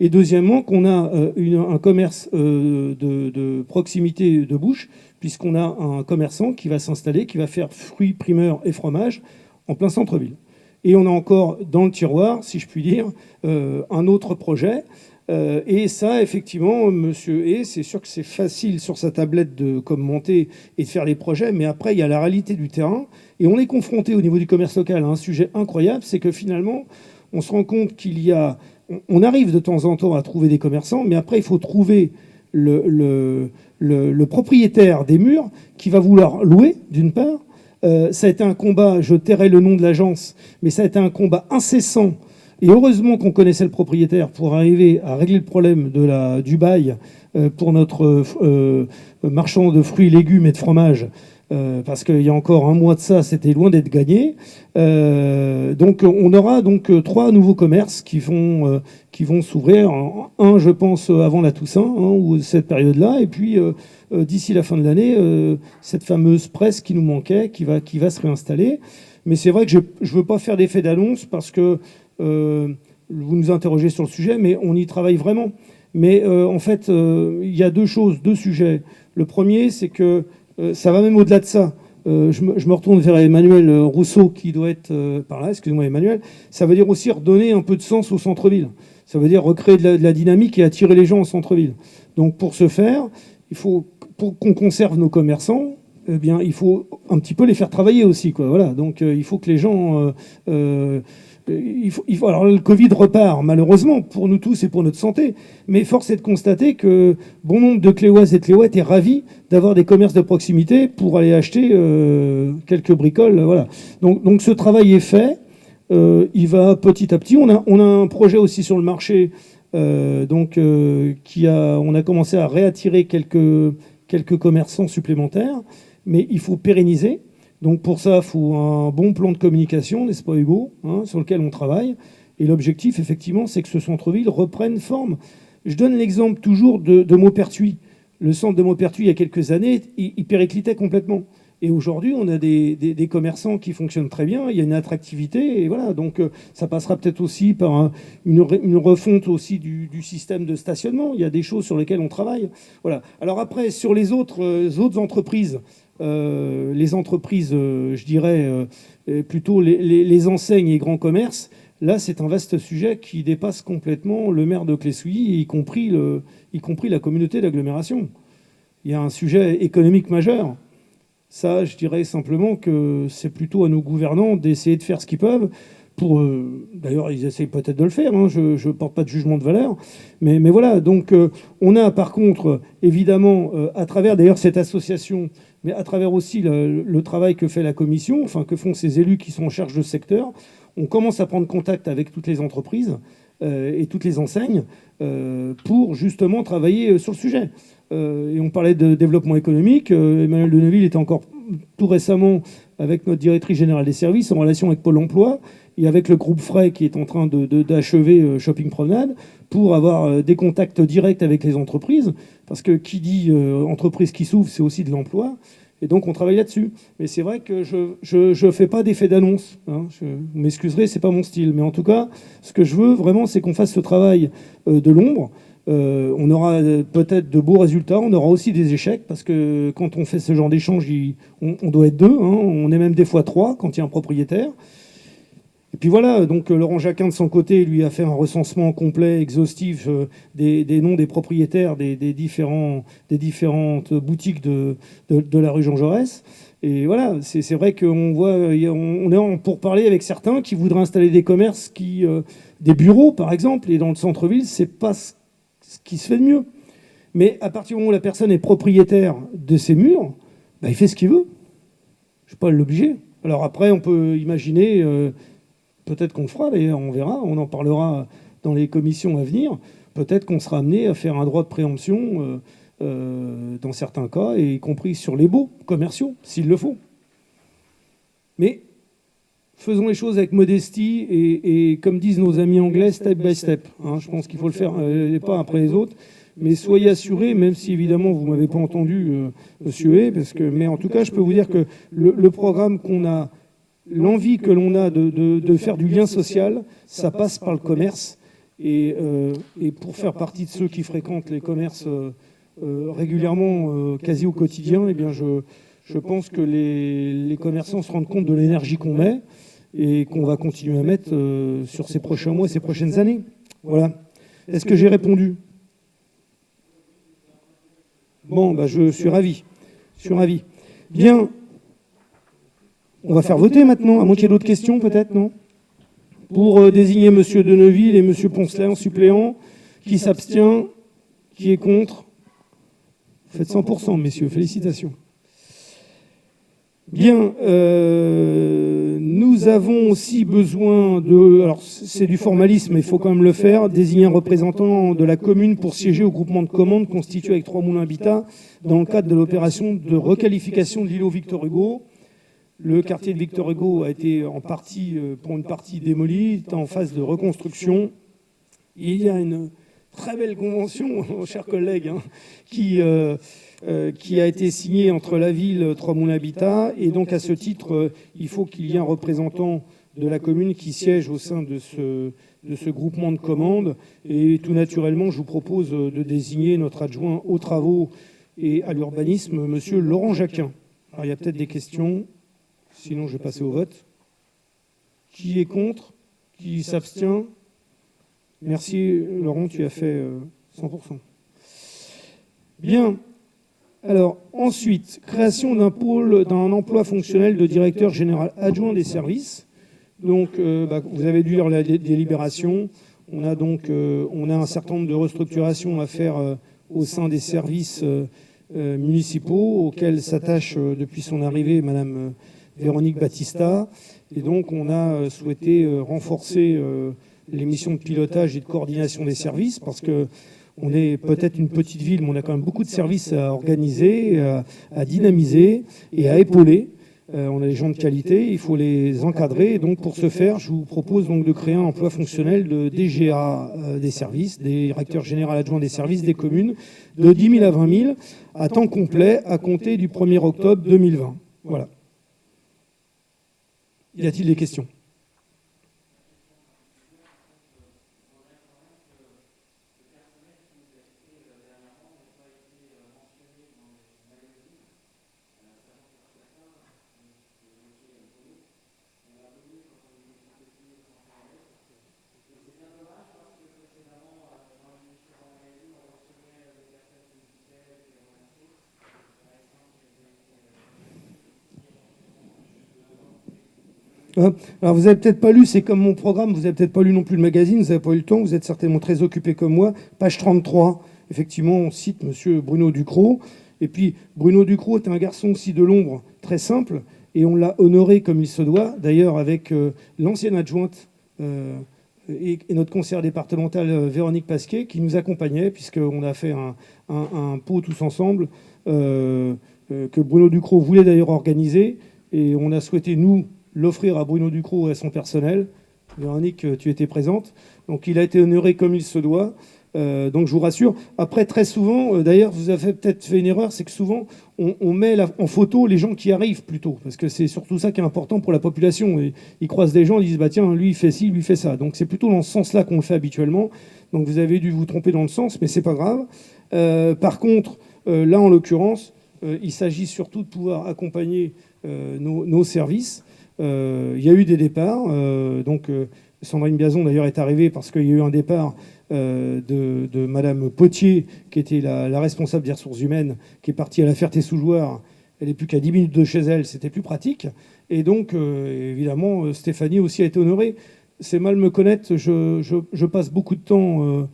Et deuxièmement, qu'on a un commerce de proximité de bouche, puisqu'on a un commerçant qui va s'installer, qui va faire fruits, primeurs et fromages en plein centre-ville. Et on a encore dans le tiroir, si je puis dire, un autre projet. Et ça, effectivement, monsieur, et c'est sûr que c'est facile sur sa tablette de commenter et de faire les projets, mais après, il y a la réalité du terrain. Et on est confronté au niveau du commerce local à un sujet incroyable, c'est que finalement, on se rend compte qu'il y a... On arrive de temps en temps à trouver des commerçants, mais après, il faut trouver le propriétaire des murs qui va vouloir louer, d'une part. Ça a été un combat, je tairai le nom de l'agence, mais ça a été un combat incessant. Et heureusement qu'on connaissait le propriétaire pour arriver à régler le problème du bail pour notre marchand de fruits, légumes et de fromage. Parce qu'il y a encore un mois de ça, c'était loin d'être gagné. Donc on aura donc 3 nouveaux commerces qui vont s'ouvrir. Un, je pense, avant la Toussaint, ou cette période-là. Et puis d'ici la fin de l'année, cette fameuse presse qui nous manquait, qui va se réinstaller. Mais c'est vrai que je ne veux pas faire d'effet d'annonce parce que vous nous interrogez sur le sujet, mais on y travaille vraiment. Mais en fait, il y a deux sujets. Le premier, c'est que ça va même au-delà de ça. Je me retourne vers Emmanuel Rousseau, qui doit être par là, excusez-moi Emmanuel. Ça veut dire aussi redonner un peu de sens au centre-ville. Ça veut dire recréer de la dynamique et attirer les gens au centre-ville. Donc pour ce faire, il faut, pour qu'on conserve nos commerçants, eh bien, il faut un petit peu les faire travailler aussi, quoi. Voilà. Donc il faut que les gens... alors le Covid repart, malheureusement, pour nous tous et pour notre santé. Mais force est de constater que bon nombre de Cléoises et de Cléois étaient ravis d'avoir des commerces de proximité pour aller acheter quelques bricoles. Voilà. Donc ce travail est fait. Il va petit à petit. On a un projet aussi sur le marché. On a commencé à réattirer quelques commerçants supplémentaires. Mais il faut pérenniser. Donc pour ça, il faut un bon plan de communication, n'est-ce pas Hugo, sur lequel on travaille. Et l'objectif, effectivement, c'est que ce centre-ville reprenne forme. Je donne l'exemple toujours de Maupertuis. Le centre de Maupertuis, il y a quelques années, il périclitait complètement. Et aujourd'hui, on a des commerçants qui fonctionnent très bien, il y a une attractivité, et voilà. Donc ça passera peut-être aussi par une refonte aussi du système de stationnement. Il y a des choses sur lesquelles on travaille. Voilà. Alors après, sur les autres entreprises, les entreprises, je dirais, plutôt les enseignes et grands commerces, là, c'est un vaste sujet qui dépasse complètement le maire de Clessouilly, y compris la communauté d'agglomération. Il y a un sujet économique majeur. Ça, je dirais simplement que c'est plutôt à nos gouvernants d'essayer de faire ce qu'ils peuvent. D'ailleurs, ils essayent peut-être de le faire, je ne porte pas de jugement de valeur. Mais voilà, donc on a par contre, évidemment, à travers d'ailleurs cette association, mais à travers aussi le travail que fait la commission, enfin que font ces élus qui sont en charge de ce secteur, on commence à prendre contact avec toutes les entreprises et toutes les enseignes pour justement travailler sur le sujet. Et on parlait de développement économique. Emmanuel Deneville était encore tout récemment avec notre directrice générale des services en relation avec Pôle emploi et avec le groupe Frey qui est en train d'achever Shopping Promenade pour avoir des contacts directs avec les entreprises. Parce que qui dit entreprise qui s'ouvre, c'est aussi de l'emploi. Et donc on travaille là-dessus. Mais c'est vrai que je ne fais pas d'effet d'annonce. Vous m'excuserez, c'est pas mon style. Mais en tout cas, ce que je veux vraiment, c'est qu'on fasse ce travail de l'ombre. On aura peut-être de beaux résultats, on aura aussi des échecs, parce que quand on fait ce genre d'échange, on doit être deux, on est même des fois trois quand il y a un propriétaire. Et puis voilà, donc Laurent Jacquin de son côté, lui a fait un recensement complet, exhaustif des noms des propriétaires des différentes boutiques de la rue Jean Jaurès. Et voilà, c'est vrai qu'on voit, on est en pourparlers avec certains qui voudraient installer des commerces, des bureaux par exemple, et dans le centre-ville, c'est pas ce qui se fait de mieux. Mais à partir du moment où la personne est propriétaire de ces murs, il fait ce qu'il veut. Je ne vais pas l'obliger. Alors après, on peut imaginer, peut-être qu'on le fera d'ailleurs, on verra, on en parlera dans les commissions à venir, peut-être qu'on sera amené à faire un droit de préemption dans certains cas, et y compris sur les baux commerciaux, s'il le faut. Mais faisons les choses avec modestie et comme disent nos amis anglais, step by step. Je pense qu'il faut le faire les pas après les autres. Mais soyez assurés, même si évidemment vous ne m'avez pas entendu, monsieur Hay, mais en tout cas, je peux vous dire que le programme qu'on a, l'envie que l'on a de faire du lien social, ça passe par le commerce. Et pour faire partie de ceux qui fréquentent les commerces régulièrement, quasi au quotidien, eh bien je pense que les commerçants se rendent compte de l'énergie qu'on met et qu'on va continuer à mettre sur ces prochains mois, ces prochaines années. Voilà. Est-ce que j'ai répondu ? Bon, je suis ravi. Bien. On va faire voter maintenant, à moins qu'il y ait d'autres questions peut-être, non ? Pour désigner M. Deneville et M. Poncelet en suppléant. Qui s'abstient ? Qui est contre ? Vous faites 100%, messieurs. Félicitations. Bien, nous avons aussi besoin de... Alors, c'est du formalisme, mais il faut quand même le faire. Désigner un représentant de la commune pour siéger au groupement de commandes constitué avec 3 moulins habitat dans le cadre de l'opération de requalification de l'îlot Victor Hugo. Le quartier de Victor Hugo a été pour une partie démoli, est en phase de reconstruction. Il y a une très belle convention, mon cher collègue, hein, qui a été signée entre la ville, Trois-Moulins Habitat. Et donc, à ce titre, il faut qu'il y ait un représentant de la commune qui siège au sein de ce groupement de commandes. Et tout naturellement, je vous propose de désigner notre adjoint aux travaux et à l'urbanisme, monsieur Laurent Jacquin. Alors, il y a peut-être des questions. Sinon, je vais passer au vote. Qui est contre? Qui s'abstient? Merci, Laurent, tu as fait 100%. Bien. Alors, ensuite, création d'un pôle, d'un emploi fonctionnel de directeur général adjoint des services. Donc, vous avez dû lire la délibération. On a un certain nombre de restructurations à faire au sein des services municipaux auxquels s'attache depuis son arrivée Madame Véronique Battista. Et donc, on a souhaité renforcer les missions de pilotage et de coordination des services parce que on est peut-être une petite ville, mais on a quand même beaucoup de services à organiser, à dynamiser et à épauler. On a des gens de qualité, il faut les encadrer. Et donc, pour ce faire, je vous propose donc de créer un emploi fonctionnel de DGA des services, des directeurs généraux adjoints des services des communes, de 10 000 à 20 000 à temps complet à compter du 1er octobre 2020. Voilà. Y a-t-il des questions ? Alors, vous n'avez peut-être pas lu, c'est comme mon programme, vous n'avez peut-être pas lu non plus le magazine, vous n'avez pas eu le temps, vous êtes certainement très occupé comme moi. Page 33, effectivement, on cite monsieur Bruno Ducrot. Et puis, Bruno Ducrot est un garçon aussi de l'ombre, très simple, et on l'a honoré comme il se doit, d'ailleurs avec l'ancienne adjointe et notre conseillère départementale Véronique Pasquet, qui nous accompagnait, puisqu'on a fait un pot tous ensemble, que Bruno Ducrot voulait d'ailleurs organiser, et on a souhaité, nous, l'offrir à Bruno Ducrot et à son personnel. Véronique, tu étais présente. Donc, il a été honoré comme il se doit. Donc, je vous rassure. Après, très souvent, d'ailleurs, vous avez peut-être fait une erreur, c'est que souvent, on met en photo les gens qui arrivent plutôt. Parce que c'est surtout ça qui est important pour la population. Et ils croisent des gens, ils disent, bah, tiens, lui, il fait ci, lui, il fait ça. Donc, c'est plutôt dans ce sens-là qu'on le fait habituellement. Donc, vous avez dû vous tromper dans le sens, mais c'est pas grave. Par contre, là, en l'occurrence, il s'agit surtout de pouvoir accompagner nos services. Il y a eu des départs. Sandrine Biazon, d'ailleurs, est arrivée parce qu'il y a eu un départ de Madame Potier, qui était la responsable des ressources humaines, qui est partie à la Ferté-sous-Jouarre. Elle n'est plus qu'à 10 minutes de chez elle, c'était plus pratique. Et donc, évidemment, Stéphanie aussi a été honorée. C'est mal me connaître, je passe beaucoup de temps...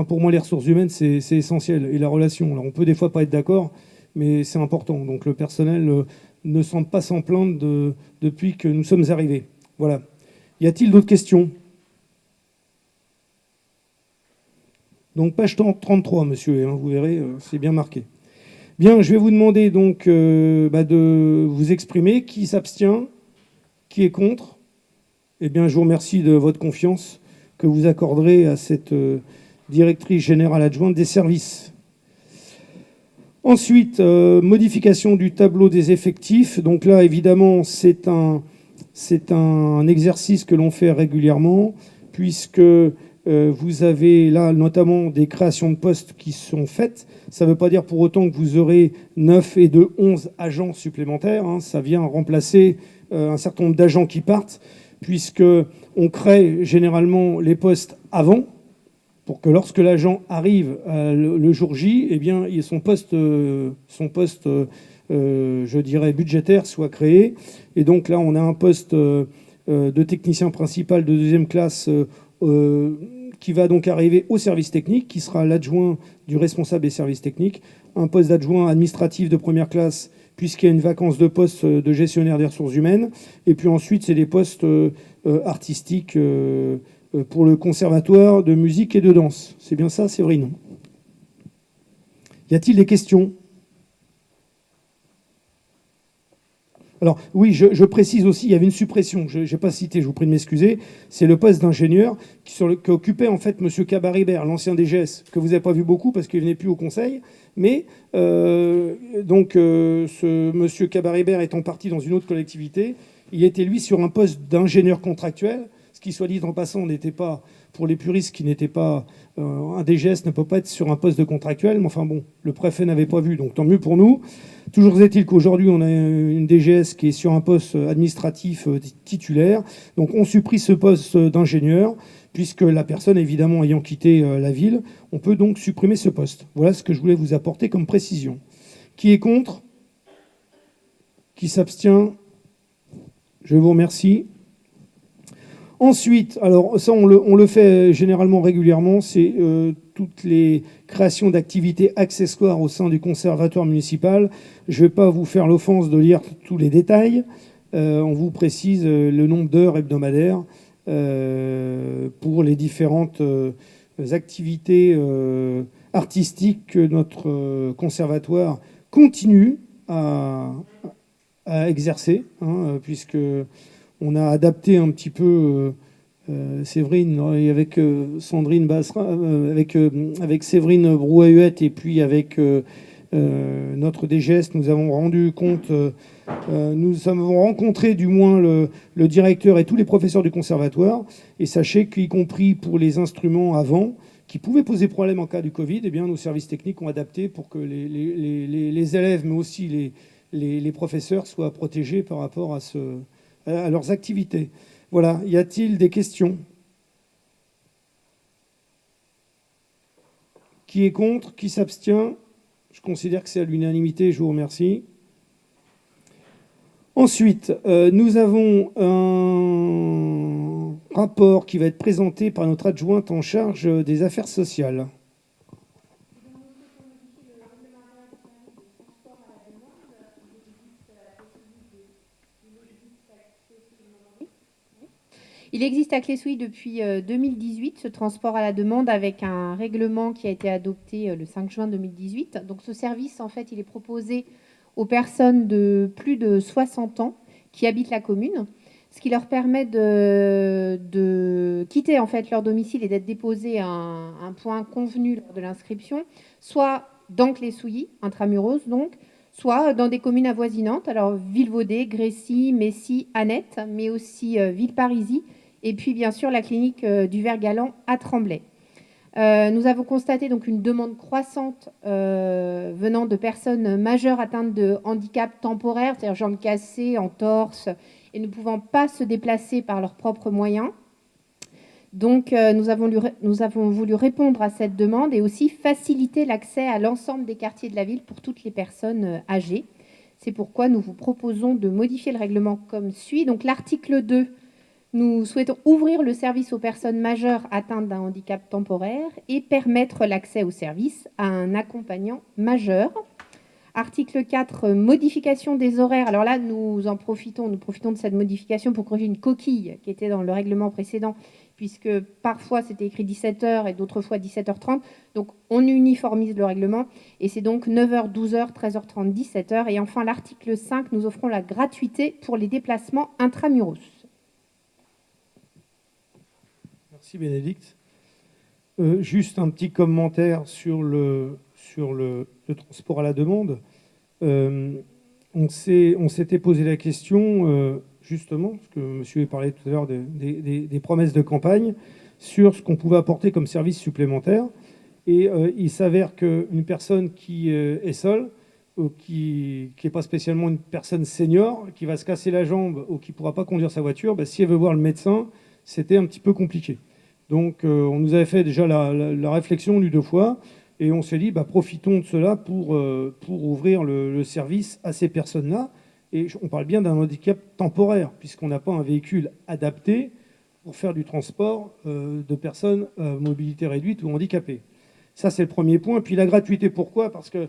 pour moi, les ressources humaines, c'est essentiel. Et la relation, alors, on peut des fois pas être d'accord, mais c'est important. Donc, le personnel... ne semble pas s'en plaindre depuis que nous sommes arrivés. Voilà. Y a-t-il d'autres questions? Donc, page 33, monsieur, vous verrez, c'est bien marqué. Bien, je vais vous demander donc de vous exprimer. Qui s'abstient? Qui est contre? Eh bien, je vous remercie de votre confiance que vous accorderez à cette directrice générale adjointe des services. Ensuite, modification du tableau des effectifs. Donc là, évidemment, c'est un exercice que l'on fait régulièrement, puisque vous avez là notamment des créations de postes qui sont faites. Ça ne veut pas dire pour autant que vous aurez 9 et de 11 agents supplémentaires. Ça vient remplacer un certain nombre d'agents qui partent, puisqu'on crée généralement les postes avant, pour que lorsque l'agent arrive le jour J, eh bien, son poste, je dirais, budgétaire soit créé. Et donc là, on a un poste de technicien principal de deuxième classe qui va donc arriver au service technique, qui sera l'adjoint du responsable des services techniques. Un poste d'adjoint administratif de première classe, puisqu'il y a une vacance de poste de gestionnaire des ressources humaines. Et puis ensuite, c'est des postes artistiques pour le conservatoire de musique et de danse. C'est bien ça, Séverine? Y a-t-il des questions? Alors oui, je précise aussi, il y avait une suppression, je n'ai pas cité, je vous prie de m'excuser, c'est le poste d'ingénieur qu'occupait en fait M. Cabaribert, l'ancien DGS, que vous n'avez pas vu beaucoup parce qu'il ne venait plus au Conseil, mais ce M. Cabaribert étant parti dans une autre collectivité, il était lui sur un poste d'ingénieur contractuel, ce qui soit dit en passant n'était pas, pour les puristes qui n'étaient pas, un DGS ne peut pas être sur un poste de contractuel, mais enfin bon, le préfet n'avait pas vu, donc tant mieux pour nous. Toujours est-il qu'aujourd'hui, on a une DGS qui est sur un poste administratif titulaire. Donc, on supprime ce poste d'ingénieur, puisque la personne, évidemment, ayant quitté la ville, on peut donc supprimer ce poste. Voilà ce que je voulais vous apporter comme précision. Qui est contre? Qui s'abstient? Je vous remercie. Ensuite, alors ça on le fait généralement régulièrement, c'est toutes les créations d'activités accessoires au sein du conservatoire municipal. Je ne vais pas vous faire l'offense de lire tous les détails. On vous précise le nombre d'heures hebdomadaires pour les différentes activités artistiques que notre conservatoire continue à exercer, puisque on a adapté un petit peu Séverine, et avec Sandrine Bassera, avec Séverine Brouet-Huette et puis avec notre DGS, nous avons rendu compte, nous avons rencontré du moins le directeur et tous les professeurs du conservatoire. Et sachez qu'y compris pour les instruments avant, qui pouvaient poser problème en cas du Covid, eh bien, nos services techniques ont adapté pour que les élèves, mais aussi les professeurs soient protégés par rapport à leurs activités. Voilà. Y a-t-il des questions? Qui est contre? Qui s'abstient? Je considère que c'est à l'unanimité. Je vous remercie. Ensuite, nous avons un rapport qui va être présenté par notre adjointe en charge des affaires sociales. Il existe à Clé-Souilly depuis 2018 ce transport à la demande avec un règlement qui a été adopté le 5 juin 2018. Donc ce service, en fait, il est proposé aux personnes de plus de 60 ans qui habitent la commune, ce qui leur permet de quitter en fait leur domicile et d'être déposés à un point convenu lors de l'inscription, soit dans Clé-Souilly, intramuros donc, soit dans des communes avoisinantes, alors Vilvoday, Grécy, Messy, Annette, mais aussi Villeparisis, et puis bien sûr la clinique du Vert-Galant à Tremblay. Nous avons constaté donc une demande croissante venant de personnes majeures atteintes de handicap temporaire, c'est-à-dire jambes cassées, entorses, et ne pouvant pas se déplacer par leurs propres moyens. Donc nous avons voulu répondre à cette demande et aussi faciliter l'accès à l'ensemble des quartiers de la ville pour toutes les personnes âgées. C'est pourquoi nous vous proposons de modifier le règlement comme suit. Donc l'article 2, nous souhaitons ouvrir le service aux personnes majeures atteintes d'un handicap temporaire et permettre l'accès au service à un accompagnant majeur. Article 4, modification des horaires. Alors là, nous profitons de cette modification pour corriger une coquille qui était dans le règlement précédent, puisque parfois c'était écrit 17h et d'autres fois 17h30. Donc on uniformise le règlement et c'est donc 9h, 12h, 13h30, 17h. Et enfin, l'article 5, nous offrons la gratuité pour les déplacements intramuros. Merci Bénédicte. Juste un petit commentaire sur le transport à la demande. On s'était posé la question, justement, parce que monsieur a parlé tout à l'heure des promesses de campagne, sur ce qu'on pouvait apporter comme service supplémentaire. Et il s'avère qu'une personne qui est seule, ou qui n'est pas spécialement une personne senior, qui va se casser la jambe ou qui ne pourra pas conduire sa voiture, si elle veut voir le médecin, c'était un petit peu compliqué. Donc on nous avait fait déjà la réflexion une ou deux fois, et on s'est dit, profitons de cela pour ouvrir le service à ces personnes-là. Et on parle bien d'un handicap temporaire, puisqu'on n'a pas un véhicule adapté pour faire du transport de personnes à mobilité réduite ou handicapées. Ça, c'est le premier point. Puis la gratuité, pourquoi? Parce que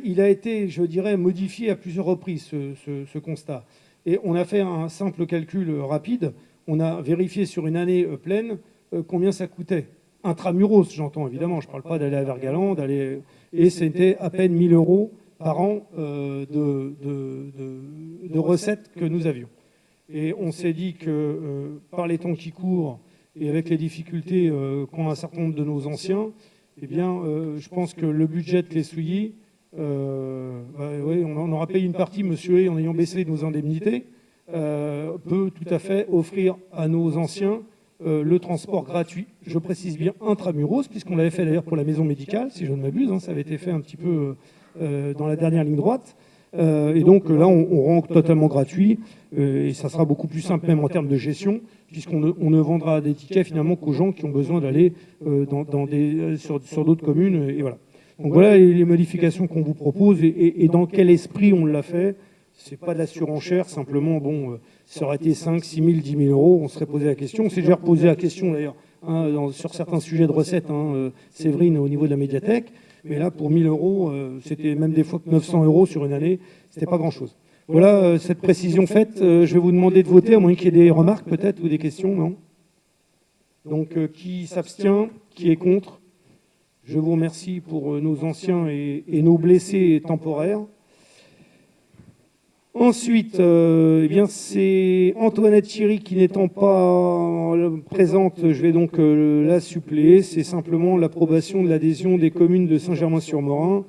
il a été, je dirais, modifié à plusieurs reprises, ce constat. Et on a fait un simple calcul rapide. On a vérifié sur une année pleine combien ça coûtait. Intramuros, j'entends évidemment. Je ne parle pas d'aller à Vert-Galant, et c'était à peine 1 000 € par an de recettes que nous avions. Et on s'est dit que par les temps qui courent et avec les difficultés qu'ont un certain nombre de nos anciens, eh bien, je pense que le budget de les Souilly, oui, on aura payé une partie, monsieur Hay, en ayant baissé nos indemnités, peut tout à fait offrir à nos anciens le transport gratuit, je précise bien intramuros, puisqu'on l'avait fait d'ailleurs pour la maison médicale, si je ne m'abuse, hein, ça avait été fait un petit peu dans la dernière ligne droite. Et donc là, on rend totalement gratuit, et ça sera beaucoup plus simple même en termes de gestion, puisqu'on ne vendra des tickets finalement qu'aux gens qui ont besoin d'aller sur d'autres communes, et voilà. Donc voilà les modifications qu'on vous propose, et dans quel esprit on l'a fait. C'est pas de la surenchère, simplement, bon, ça aurait été 5, 6 000, 10 000 euros, on serait posé la question. On s'est déjà reposé la question d'ailleurs sur certains sujets de recettes, Séverine au niveau de la médiathèque, mais là pour 1 000 euros, c'était même des fois que 900 euros sur une année, c'était pas grand-chose. Voilà cette précision faite. Je vais vous demander de voter, à moins qu'il y ait des remarques peut-être ou des questions, non? Donc qui s'abstient, qui est contre? Je vous remercie pour nos anciens et nos blessés temporaires. Ensuite, eh bien, c'est Antoinette Thierry qui n'étant pas présente, je vais donc la suppléer. C'est simplement l'approbation de l'adhésion des communes de Saint-Germain-sur-Morin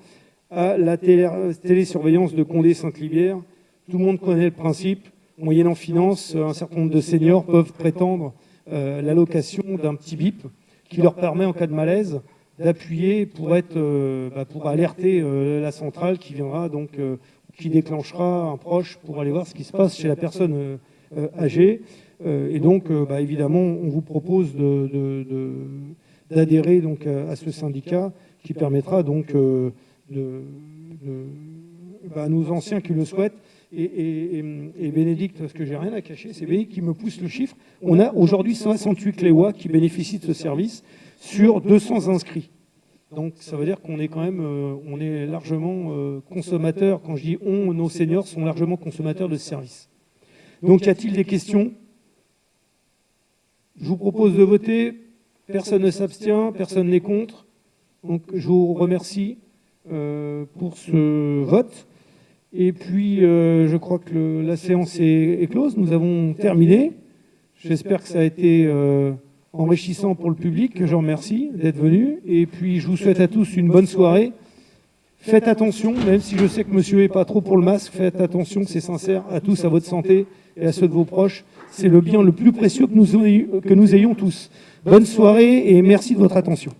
à la télésurveillance de Condé-Sainte-Libière. Tout le monde connaît le principe. Moyennant finance, un certain nombre de seniors peuvent prétendre l'allocation d'un petit bip qui leur permet, en cas de malaise, d'appuyer pour alerter la centrale qui viendra donc qui déclenchera un proche pour aller voir ce qui se passe chez la personne âgée. Et donc, évidemment, on vous propose d'adhérer donc à ce syndicat qui permettra donc à nos anciens qui le souhaitent. Et Bénédicte, parce que j'ai rien à cacher, c'est Bénédicte qui me pousse le chiffre. On a aujourd'hui 68 Cléois qui bénéficient de ce service sur 200 inscrits. Donc ça veut dire qu'on est quand même, on est largement consommateurs. Quand je dis on, nos seniors sont largement consommateurs de ce service. Donc y a-t-il des questions? Je vous propose de voter. Personne ne s'abstient, personne n'est contre. Donc je vous remercie pour ce vote. Et puis je crois que la séance est close. Nous avons terminé. J'espère que ça a été enrichissant pour le public, que je remercie d'être venu. Et puis, je vous souhaite à tous une bonne soirée. Faites attention, même si je sais que monsieur n'est pas trop pour le masque, faites attention, c'est sincère, à tous, à votre santé et à ceux de vos proches. C'est le bien le plus précieux que nous ayons tous. Bonne soirée et merci de votre attention.